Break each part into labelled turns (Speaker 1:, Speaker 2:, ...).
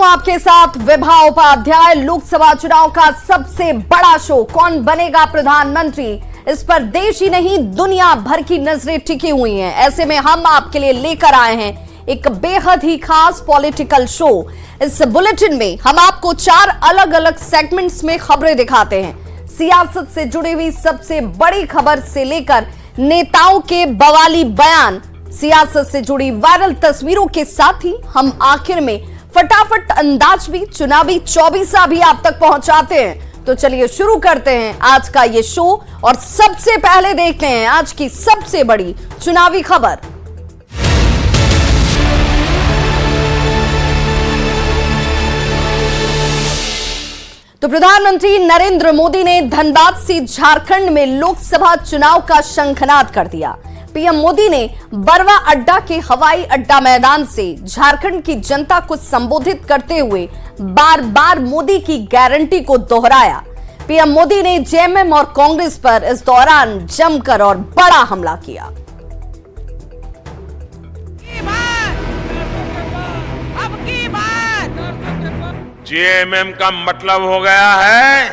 Speaker 1: हूं आपके साथ विभा उपाध्याय। लोकसभा चुनाव का सबसे बड़ा शो, कौन बनेगा प्रधानमंत्री, इस पर देश ही नहीं दुनिया भर की नजरें टिकी हुई हैं। ऐसे में हम आपके लिए लेकर आए हैं एक बेहद ही खास पॉलिटिकल शो। इस बुलेटिन में हम आपको 4 अलग अलग सेगमेंट्स में खबरें दिखाते हैं। सियासत से जुड़ी हुई सबसे बड़ी खबर से लेकर नेताओं के बवाली बयान, सियासत से जुड़ी वायरल तस्वीरों के साथ ही हम आखिर में फटाफट अंदाज भी, चुनावी 24 भी आप तक पहुंचाते हैं। तो चलिए शुरू करते हैं आज का ये शो और सबसे पहले देखते हैं आज की सबसे बड़ी चुनावी खबर। तो प्रधानमंत्री नरेंद्र मोदी ने धनबाद से झारखंड में लोकसभा चुनाव का शंखनाद कर दिया। पीएम मोदी ने बरवा अड्डा के हवाई अड्डा मैदान से झारखंड की जनता को संबोधित करते हुए बार बार मोदी की गारंटी को दोहराया। पीएम मोदी ने जेएमएम और कांग्रेस पर इस दौरान जमकर और बड़ा हमला किया।
Speaker 2: जेएमएम का मतलब हो गया है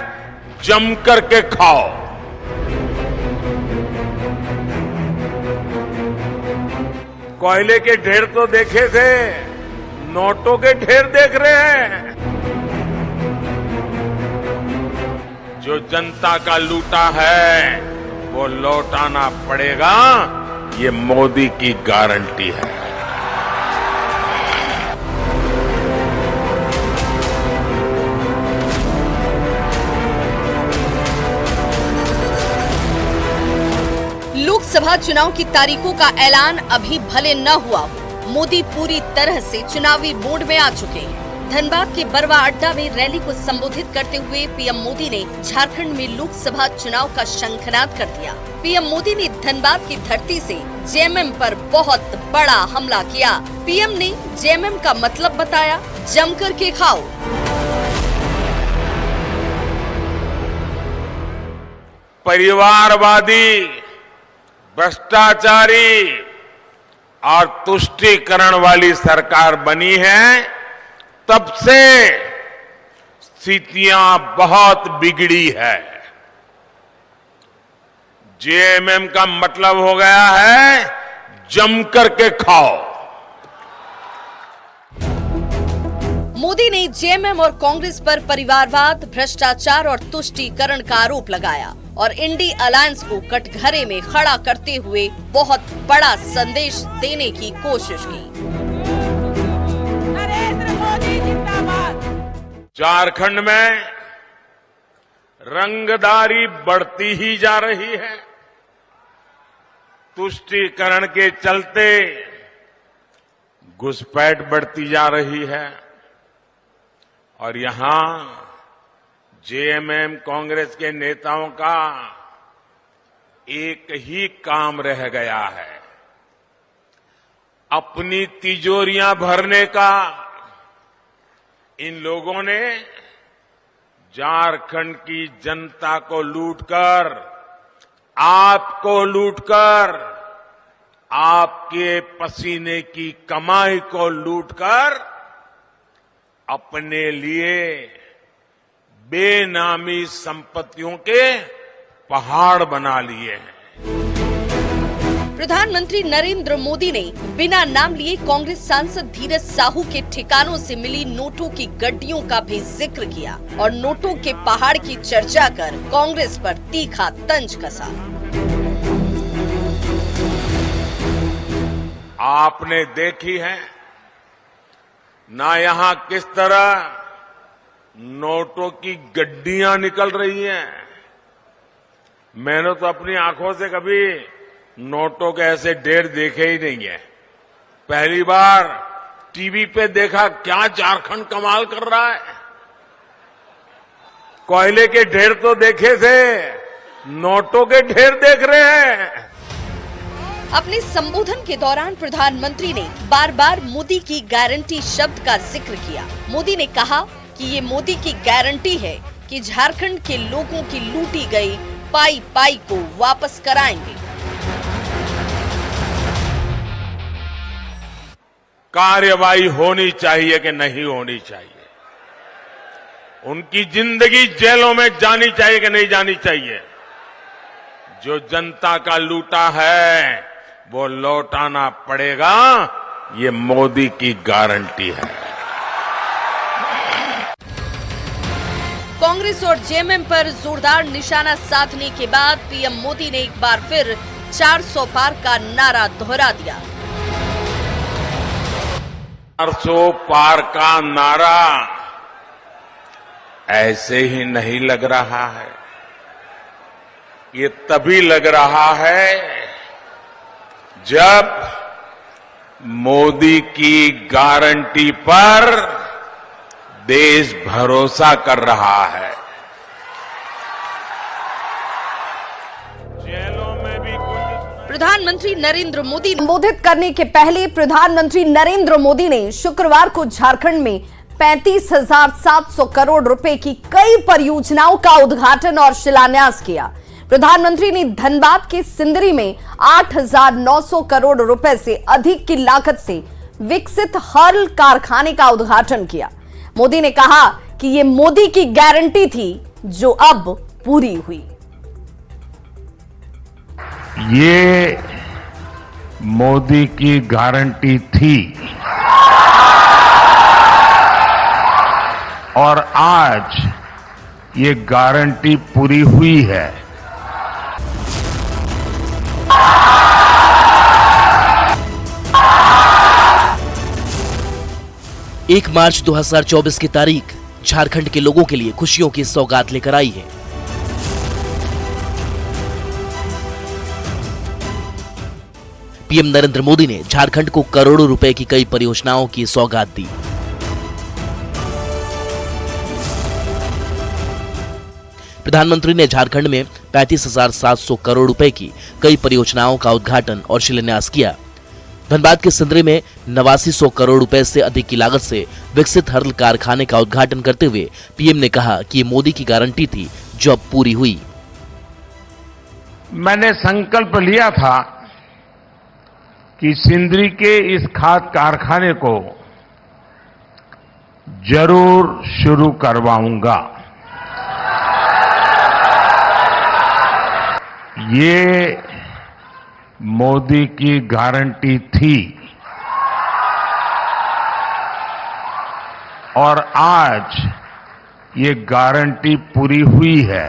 Speaker 2: जम करके खाओ। कोयले के ढेर तो देखे थे, नोटों के ढेर देख रहे हैं। जो जनता का लूटा है वो लौटाना पड़ेगा, ये मोदी की गारंटी है।
Speaker 1: लोकसभा चुनाव की तारीखों का ऐलान अभी भले न हुआ हो, मोदी पूरी तरह से चुनावी मोड में आ चुके हैं। धनबाद के बरवा अड्डा में रैली को संबोधित करते हुए पीएम मोदी ने झारखंड में लोकसभा चुनाव का शंखनाद कर दिया। पीएम मोदी ने धनबाद की धरती से जेएमएम पर बहुत बड़ा हमला किया। पीएम ने जेएमएम का मतलब बताया, जमकर के खाओ।
Speaker 2: परिवारवादी, भ्रष्टाचारी और तुष्टीकरण वाली सरकार बनी है, तब से स्थितियां बहुत बिगड़ी है। जेएमएम का मतलब हो गया है जम करके खाओ।
Speaker 1: मोदी ने जेएमएम और कांग्रेस पर परिवारवाद, भ्रष्टाचार और तुष्टीकरण का आरोप लगाया और इंडी अलायंस को कटघरे में खड़ा करते हुए बहुत बड़ा संदेश देने की कोशिश की।
Speaker 3: नरेंद्र मोदी जिंदाबाद।
Speaker 2: झारखंड में रंगदारी बढ़ती ही जा रही है। तुष्टीकरण के चलते घुसपैठ बढ़ती जा रही है और यहां जेएमएम कांग्रेस के नेताओं का एक ही काम रह गया है, अपनी तिजोरियां भरने का। इन लोगों ने झारखंड की जनता को लूटकर, आपको लूटकर, आपके पसीने की कमाई को लूटकर अपने लिए बेनामी संपत्तियों के पहाड़ बना लिए हैं।
Speaker 1: प्रधानमंत्री नरेंद्र मोदी ने बिना नाम लिए कांग्रेस सांसद धीरज साहू के ठिकानों से मिली नोटों की गड्डियों का भी जिक्र किया और नोटों के पहाड़ की चर्चा कर कांग्रेस पर तीखा तंज कसा।
Speaker 2: आपने देखी है ना यहां किस तरह नोटों की गड्डियां निकल रही हैं। मैंने तो अपनी आंखों से कभी नोटों के ऐसे ढेर देखे ही नहीं है। पहली बार टीवी पे देखा, क्या झारखंड कमाल कर रहा है। कोयले के ढेर तो देखे थे, नोटों के ढेर देख रहे हैं।
Speaker 1: अपने संबोधन के दौरान प्रधानमंत्री ने बार बार मोदी की गारंटी शब्द का जिक्र किया। मोदी ने कहा कि ये मोदी की गारंटी है कि झारखंड के लोगों की लूटी गई पाई पाई को वापस कराएंगे।
Speaker 2: कार्रवाई होनी चाहिए कि नहीं होनी चाहिए, उनकी जिंदगी जेलों में जानी चाहिए कि नहीं जानी चाहिए? जो जनता का लूटा है वो लौटाना पड़ेगा, ये मोदी की गारंटी है।
Speaker 1: कांग्रेस और जेएमएम पर जोरदार निशाना साधने के बाद पीएम मोदी ने एक बार फिर 400 पार का नारा दोहरा दिया।
Speaker 2: 400 पार का नारा ऐसे ही नहीं लग रहा है, ये तभी लग रहा है जब मोदी की गारंटी पर देश भरोसा कर रहा है। जेलों में भी कुछ
Speaker 1: प्रधानमंत्री नरेंद्र मोदी संबोधित करने के पहले प्रधानमंत्री नरेंद्र मोदी ने शुक्रवार को झारखंड में 35,700 करोड़ रुपए की कई परियोजनाओं का उद्घाटन और शिलान्यास किया। प्रधानमंत्री ने धनबाद के सिंदरी में 8,900 करोड़ रुपए से अधिक की लागत से विकसित हर्ल कारखाने का उद्घाटन किया। मोदी ने कहा कि ये मोदी की गारंटी थी जो अब पूरी हुई।
Speaker 2: ये मोदी की गारंटी थी और आज ये गारंटी पूरी हुई है।
Speaker 4: 1 मार्च 2024 की तारीख झारखंड के लोगों के लिए खुशियों की सौगात लेकर आई है। पीएम नरेंद्र मोदी ने झारखंड को करोड़ों रुपए की कई परियोजनाओं की सौगात दी। प्रधानमंत्री ने झारखंड में 35,700 करोड़ रुपए की कई परियोजनाओं का उद्घाटन और शिलान्यास किया। धनबाद के सिंदरी में 8900 करोड़ रुपए से अधिक की लागत से विकसित हर्ल कारखाने का उद्घाटन करते हुए पीएम ने कहा कि ये मोदी की गारंटी थी जो अब पूरी हुई।
Speaker 2: मैंने संकल्प लिया था कि सिंदरी के इस खाद कारखाने को जरूर शुरू करवाऊंगा। ये मोदी की गारंटी थी और आज ये गारंटी पूरी हुई है।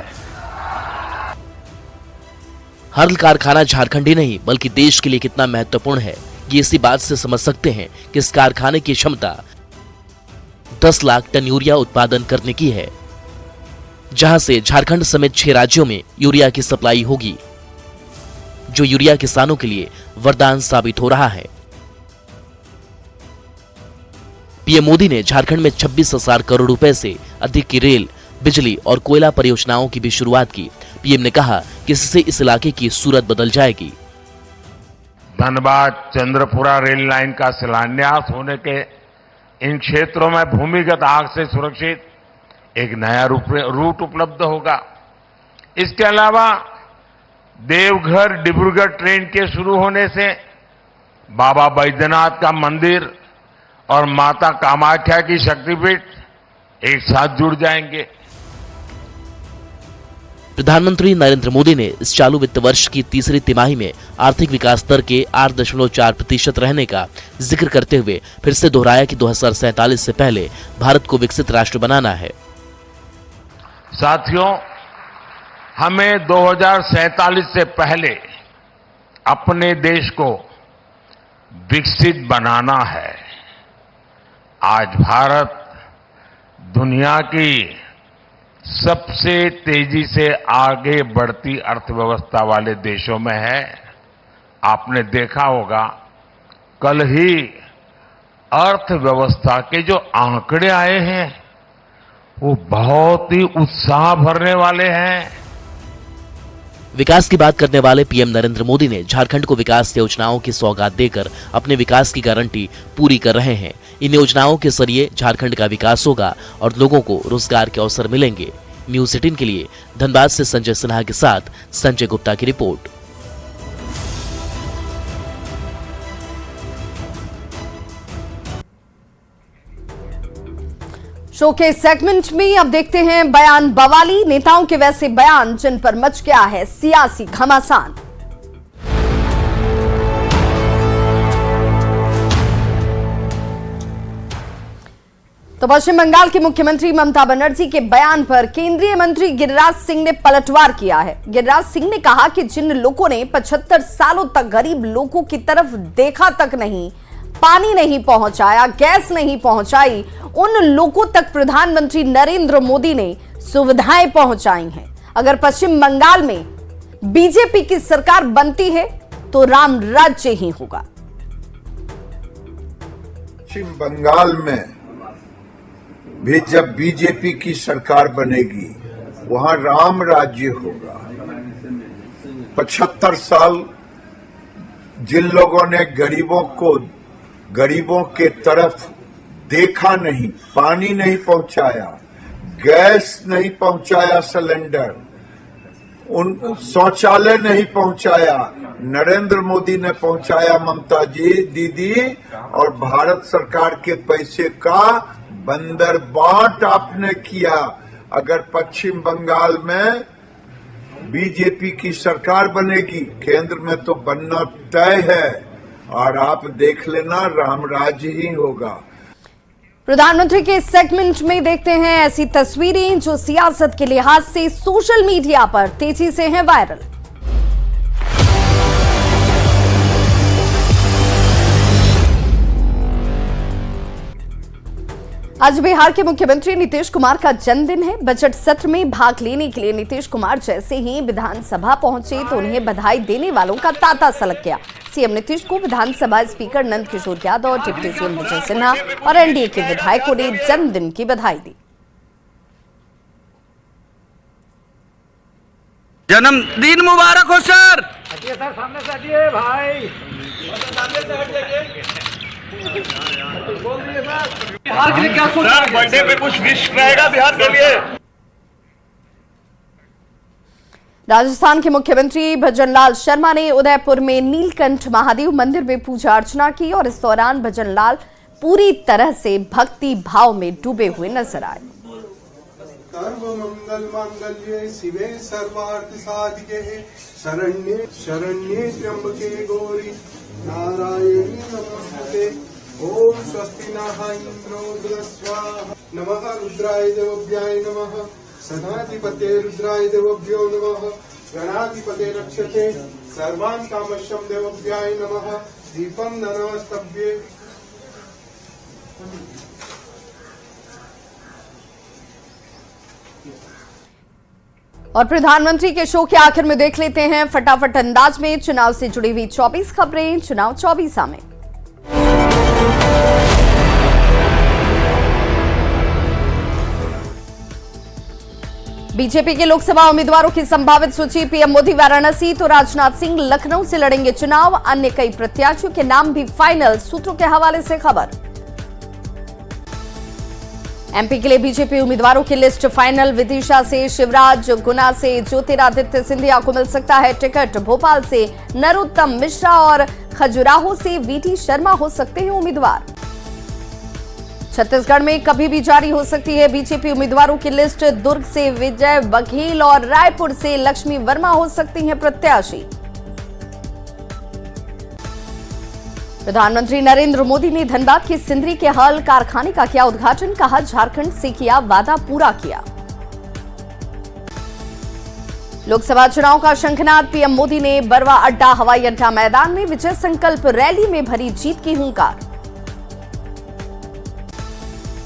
Speaker 4: हर्ल कारखाना झारखंड ही नहीं बल्कि देश के लिए कितना महत्वपूर्ण है ये इसी बात से समझ सकते हैं कि इस कारखाने की क्षमता 10 लाख टन यूरिया उत्पादन करने की है, जहां से झारखंड समेत 6 राज्यों में यूरिया की सप्लाई होगी, जो यूरिया किसानों के लिए वरदान साबित हो रहा है। पीएम मोदी ने झारखंड में 26,000 करोड़ रुपए से अधिक की रेल, बिजली और कोयला परियोजनाओं की भी शुरुआत की। पीएम ने कहा कि इससे इस इलाके की सूरत बदल जाएगी।
Speaker 2: धनबाद चंद्रपुरा रेल लाइन का शिलान्यास होने के इन क्षेत्रों में भूमिगत आग से सुरक्षित एक नया रूट उपलब्ध होगा। इसके अलावा देवघर डिब्रूगढ़ ट्रेन के शुरू होने से बाबा बैद्यनाथ का मंदिर और माता कामाख्या की शक्तिपीठ एक साथ जुड़ जाएंगे।
Speaker 4: प्रधानमंत्री नरेंद्र मोदी ने इस चालू वित्त वर्ष की तीसरी तिमाही में आर्थिक विकास दर के 8.4% रहने का जिक्र करते हुए फिर से दोहराया कि 2047 से पहले भारत को विकसित राष्ट्र बनाना है।
Speaker 2: साथियों, हमें 2047 से पहले अपने देश को विकसित बनाना है। आज भारत दुनिया की सबसे तेजी से आगे बढ़ती अर्थव्यवस्था वाले देशों में है। आपने देखा होगा कल ही अर्थव्यवस्था के जो आंकड़े आए हैं वो बहुत ही उत्साह भरने वाले हैं।
Speaker 4: विकास की बात करने वाले पीएम नरेंद्र मोदी ने झारखंड को विकास योजनाओं की सौगात देकर अपने विकास की गारंटी पूरी कर रहे हैं। इन योजनाओं के जरिए झारखंड का विकास होगा और लोगों को रोजगार के अवसर मिलेंगे। न्यूज़ 18 के लिए धनबाद से संजय सिन्हा के साथ संजय गुप्ता की रिपोर्ट।
Speaker 1: शो के सेगमेंट में अब देखते हैं बयान बवाली, नेताओं के वैसे बयान जिन पर मच गया है सियासी घमासान। तो पश्चिम बंगाल के मुख्यमंत्री ममता बनर्जी के बयान पर केंद्रीय मंत्री गिरिराज सिंह ने पलटवार किया है। गिरिराज सिंह ने कहा कि जिन लोगों ने 75 सालों तक गरीब लोगों की तरफ देखा तक नहीं, पानी नहीं पहुंचाया, गैस नहीं पहुंचाई, उन लोगों तक प्रधानमंत्री नरेंद्र मोदी ने सुविधाएं पहुंचाई हैं। अगर पश्चिम बंगाल में बीजेपी की सरकार बनती है तो राम राज्य ही होगा।
Speaker 5: पश्चिम बंगाल में भी जब बीजेपी की सरकार बनेगी वहां राम राज्य होगा। 75 साल जिन लोगों ने गरीबों के तरफ देखा नहीं, पानी नहीं पहुंचाया, गैस नहीं पहुंचाया, सिलेंडर, उन शौचालय नहीं पहुंचाया, नरेंद्र मोदी ने पहुंचाया, ममता जी दीदी, और भारत सरकार के पैसे का बंदर बाट आपने किया। अगर पश्चिम बंगाल में बीजेपी की सरकार बनेगी, केंद्र में तो बनना तय है, और आप देख लेना राम राज्य ही होगा।
Speaker 1: प्रधानमंत्री के सेगमेंट में देखते हैं ऐसी तस्वीरें जो सियासत के लिहाज से सोशल मीडिया पर तेजी से हैं वायरल। आज बिहार के मुख्यमंत्री नीतीश कुमार का जन्मदिन है। बजट सत्र में भाग लेने के लिए नीतीश कुमार जैसे ही विधानसभा पहुंचे तो उन्हें बधाई देने वालों का तांता सलग गया। सीएम नीतीश को विधानसभा speaker Nand Kishore Yadav, deputy CM Vijay Sinha और एनडीए के विधायकों ने जन्मदिन की बधाई दी।
Speaker 3: जन्मदिन मुबारक हो सर।
Speaker 6: हटिए सर, सामने से हटिए भाई। बिहार के लिए क्या सोच रहे हैं?
Speaker 7: बर्थडे पे कुछ विश रहेगा बिहार के लिए?
Speaker 1: राजस्थान के मुख्यमंत्री भजनलाल शर्मा ने उदयपुर में नीलकंठ महादेव मंदिर में पूजा अर्चना की और इस दौरान भजनलाल पूरी तरह से भक्ति भाव में डूबे हुए नजर आए।
Speaker 8: सर्वमंगल मांगल्ये शिवे सर्वार्थ साधिके शरण्ये शरण्ये त्र्यंबके गौरी नारायणी नमस्ते। ओम स्वस्ति नः इंद्रो स्वाहा। नमः रुद्राय देवभ्याय नमः। सदाधिपते रुद्राय देवभ्यो नमः। गणाधिपते रक्षते सर्वान् कामशं देवभ्याय नमः। दीपं नमस्तभ्ये।
Speaker 1: और प्रधानमंत्री के शो के आखिर में देख लेते हैं फटाफट अंदाज में चुनाव से जुड़ी हुई 24 खबरें चुनाव 24 में। बीजेपी के लोकसभा उम्मीदवारों की संभावित सूची। पीएम मोदी वाराणसी तो राजनाथ सिंह लखनऊ से लड़ेंगे चुनाव। अन्य कई प्रत्याशियों के नाम भी फाइनल, सूत्रों के हवाले से खबर। एमपी के लिए बीजेपी उम्मीदवारों की लिस्ट फाइनल। विदिशा से शिवराज, गुना से ज्योतिरादित्य सिंधिया को मिल सकता है टिकट। भोपाल से नरोत्तम मिश्रा और खजुराहो से वीटी शर्मा हो सकते हैं उम्मीदवार। छत्तीसगढ़ में कभी भी जारी हो सकती है बीजेपी उम्मीदवारों की लिस्ट। दुर्ग से विजय बघेल और रायपुर से लक्ष्मी वर्मा हो सकती हैं प्रत्याशी। प्रधानमंत्री नरेंद्र मोदी ने धनबाद के सिंदरी के हल कारखाने का किया उद्घाटन। कहा झारखंड से किया वादा पूरा किया। लोकसभा चुनाव का शंखनाद। पीएम मोदी ने बरवा अड्डा हवाई अड्डा मैदान में विजय संकल्प रैली में भरी जीत की हुंकार।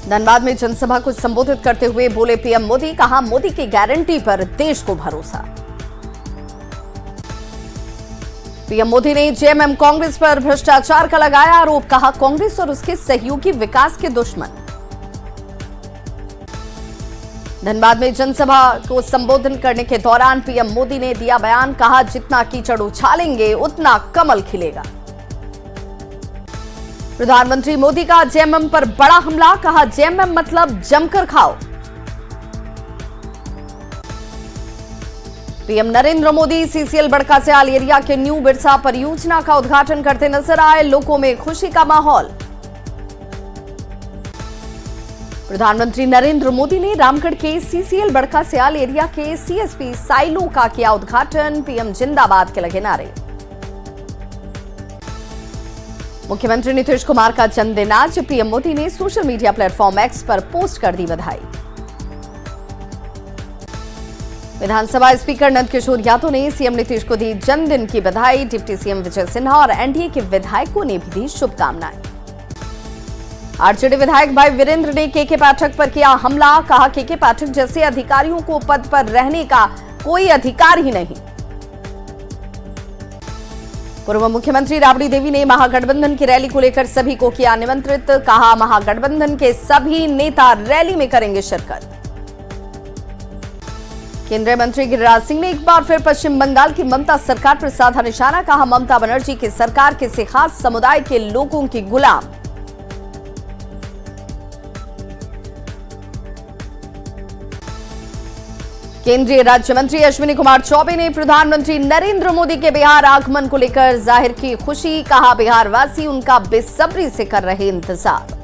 Speaker 1: धनबाद में जनसभा को संबोधित करते हुए बोले पीएम मोदी। कहा मोदी की गारंटी पर देश को भरोसा। पीएम मोदी ने जेएमएम कांग्रेस पर भ्रष्टाचार का लगाया आरोप। कहा कांग्रेस और उसके सहयोगी विकास के दुश्मन। धनबाद में जनसभा को संबोधन करने के दौरान पीएम मोदी ने दिया बयान। कहा जितना कीचड़ उछालेंगे उतना कमल खिलेगा। प्रधानमंत्री मोदी का जेएमएम पर बड़ा हमला। कहा जेएमएम मतलब जमकर खाओ। पीएम नरेंद्र मोदी सीसीएल बड़का से आल एरिया के न्यू बिरसा परियोजना का उद्घाटन करते नजर आए। लोगों में खुशी का माहौल। प्रधानमंत्री नरेंद्र मोदी ने रामगढ़ के सीसीएल बड़का सयाल एरिया के सीएसपी साइलो का किया उद्घाटन। पीएम जिंदाबाद के लगे नारे। मुख्यमंत्री नीतीश कुमार का जन्मदिन आज। पीएम मोदी ने सोशल मीडिया प्लेटफॉर्म एक्स पर पोस्ट कर दी बधाई। विधानसभा स्पीकर नंदकिशोर यादव ने सीएम नीतीश को दी जन्मदिन की बधाई। डिप्टी सीएम विजय सिन्हा और एनडीए के विधायकों ने भी दी शुभकामनाएं। आरजेडी विधायक भाई वीरेंद्र ने केके पाठक पर किया हमला। कहा केके पाठक जैसे अधिकारियों को पद पर रहने का कोई अधिकार ही नहीं। पूर्व मुख्यमंत्री राबड़ी देवी ने महागठबंधन की रैली को लेकर सभी को किया निमंत्रित। कहा महागठबंधन के सभी नेता रैली में करेंगे शिरकत। केंद्रीय मंत्री गिरिराज सिंह ने एक बार फिर पश्चिम बंगाल की ममता सरकार पर साधा निशाना। कहा ममता बनर्जी की सरकार किसी खास समुदाय के लोगों की गुलाम। केंद्रीय राज्य मंत्री अश्विनी कुमार चौबे ने प्रधानमंत्री नरेंद्र मोदी के बिहार आगमन को लेकर जाहिर की खुशी। कहा बिहार वासी उनका बेसब्री से कर रहे इंतजार।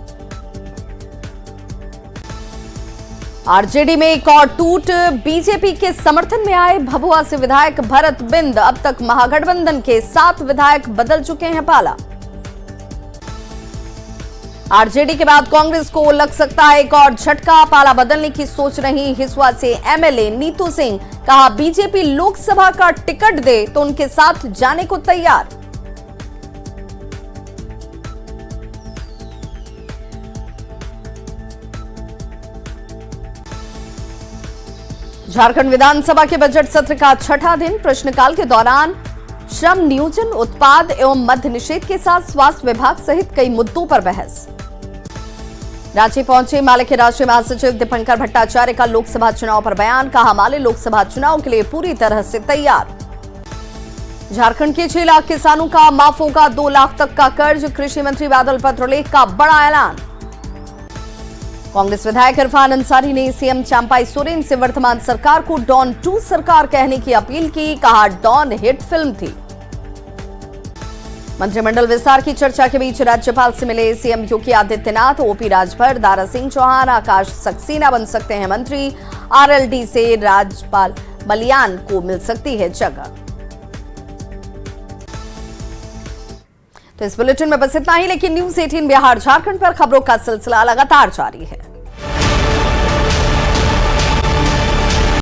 Speaker 1: आरजेडी में एक और टूट। बीजेपी के समर्थन में आए भभुआ से विधायक भरत बिंद। अब तक महागठबंधन के 7 विधायक बदल चुके हैं पाला। आरजेडी के बाद कांग्रेस को लग सकता है एक और झटका। पाला बदलने की सोच रही हिसुआ से एमएलए नीतू सिंह। कहा बीजेपी लोकसभा का टिकट दे तो उनके साथ जाने को तैयार। झारखंड विधानसभा के बजट सत्र का छठा दिन। प्रश्नकाल के दौरान श्रम नियोजन, उत्पाद एवं मद्य निषेध के साथ स्वास्थ्य विभाग सहित कई मुद्दों पर बहस। रांची पहुंचे माले के राष्ट्रीय महासचिव दीपंकर भट्टाचार्य का लोकसभा चुनाव पर बयान। कहा माले लोकसभा चुनाव के लिए पूरी तरह से तैयार। झारखंड के 6 लाख किसानों का माफ होगा 2 लाख तक का कर्ज। कृषि मंत्री बादल पत्रलेख का बड़ा ऐलान। कांग्रेस विधायक इरफान अंसारी ने सीएम चंपाई सोरेन से वर्तमान सरकार को डॉन 2 सरकार कहने की अपील की। कहा डॉन हिट फिल्म थी। मंत्रिमंडल विस्तार की चर्चा के बीच राज्यपाल से मिले सीएम योगी आदित्यनाथ। ओपी राजभर, दारा सिंह चौहान, आकाश सक्सेना बन सकते हैं मंत्री। आरएलडी से राज्यपाल मलियान को मिल सकती है जगह। तो इस बुलेटिन में बस इतना ही, लेकिन न्यूज़ 18 बिहार झारखंड पर खबरों का सिलसिला लगातार जारी है।